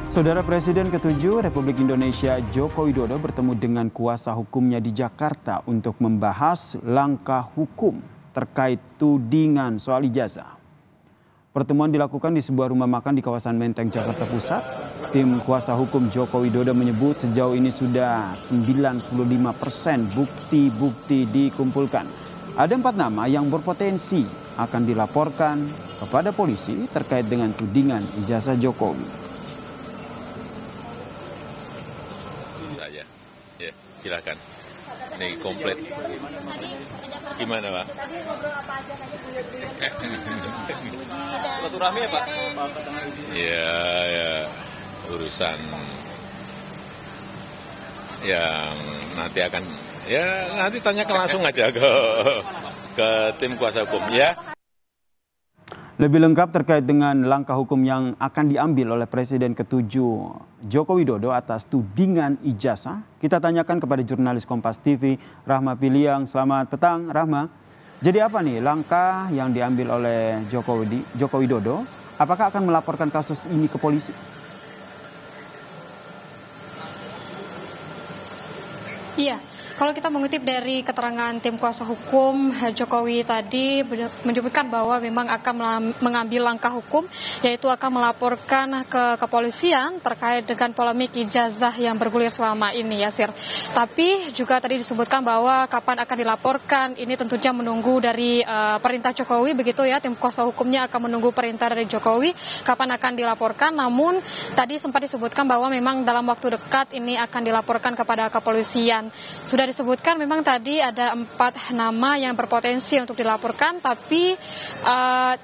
Saudara Presiden ke-7 Republik Indonesia Joko Widodo bertemu dengan kuasa hukumnya di Jakarta untuk membahas langkah hukum terkait tudingan soal ijazah. Pertemuan dilakukan di sebuah rumah makan di kawasan Menteng, Jakarta Pusat. Tim kuasa hukum Joko Widodo menyebut sejauh ini sudah 95% bukti-bukti dikumpulkan. Ada 4 nama yang berpotensi akan dilaporkan kepada polisi terkait dengan tudingan ijazah Jokowi. Ya, silakan. Ini komplit. Gimana, Pak? Silaturahmi ya, Pak? Ya, urusan yang nanti akan, nanti tanyakan langsung aja ke tim kuasa hukum, ya. Lebih lengkap terkait dengan langkah hukum yang akan diambil oleh Presiden ke-7 Joko Widodo atas tudingan ijazah, kita tanyakan kepada jurnalis Kompas TV, Rahma Piliang. Selamat petang, Rahma. Jadi apa nih langkah yang diambil oleh Joko Widodo? Apakah akan melaporkan kasus ini ke polisi? Iya. Kalau kita mengutip dari keterangan tim kuasa hukum, Jokowi tadi menyebutkan bahwa memang akan mengambil langkah hukum, yaitu akan melaporkan ke kepolisian terkait dengan polemik ijazah yang bergulir selama ini, Yasir. Tapi juga tadi disebutkan bahwa kapan akan dilaporkan, ini tentunya menunggu dari perintah Jokowi, begitu ya. Tim kuasa hukumnya akan menunggu perintah dari Jokowi, kapan akan dilaporkan. Namun tadi sempat disebutkan bahwa memang dalam waktu dekat ini akan dilaporkan kepada kepolisian. Sudah disebutkan memang tadi ada 4 nama yang berpotensi untuk dilaporkan, tapi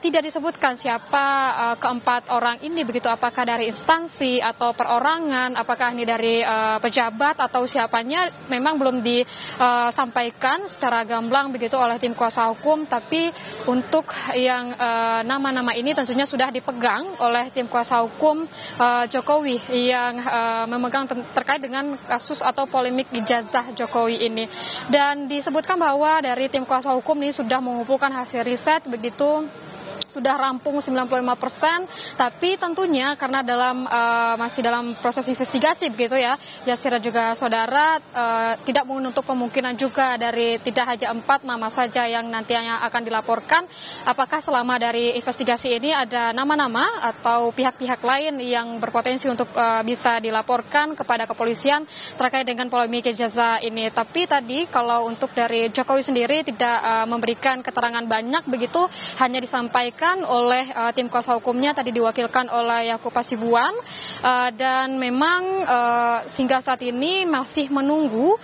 tidak disebutkan siapa keempat orang ini, begitu, apakah dari instansi atau perorangan, apakah ini dari pejabat atau siapanya, memang belum disampaikan secara gamblang begitu oleh tim kuasa hukum. Tapi untuk yang nama-nama ini tentunya sudah dipegang oleh tim kuasa hukum Jokowi yang memegang terkait dengan kasus atau polemik ijazah Jokowi ini. Dan disebutkan bahwa dari tim kuasa hukum ini sudah mengumpulkan hasil riset, begitu sudah rampung 95%, tapi tentunya karena masih dalam proses investigasi begitu ya, Yasir juga saudara, tidak menutup kemungkinan juga dari tidak hanya 4 nama saja yang nantinya akan dilaporkan. Apakah selama dari investigasi ini ada nama-nama atau pihak-pihak lain yang berpotensi untuk bisa dilaporkan kepada kepolisian terkait dengan polemik ijazah ini. Tapi tadi kalau untuk dari Jokowi sendiri tidak memberikan keterangan banyak begitu, hanya disampaikan oleh tim kuasa hukumnya tadi diwakilkan oleh Yakub Hasibuan, dan memang sehingga saat ini masih menunggu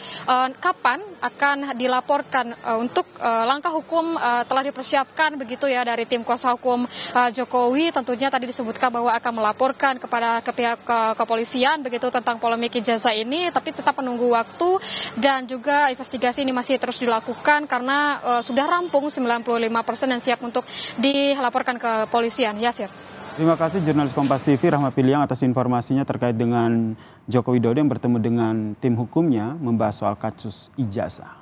kapan akan dilaporkan. Untuk langkah hukum telah dipersiapkan begitu ya dari tim kuasa hukum Jokowi. Tentunya tadi disebutkan bahwa akan melaporkan kepada pihak kepolisian begitu tentang polemik ijazah ini, tapi tetap menunggu waktu dan juga investigasi ini masih terus dilakukan karena sudah rampung 95% dan siap untuk dilaporkan ke polisian. Yasir. Terima kasih jurnalis Kompas TV Rahma Piliang atas informasinya terkait dengan Joko Widodo yang bertemu dengan tim hukumnya membahas soal kasus ijazah.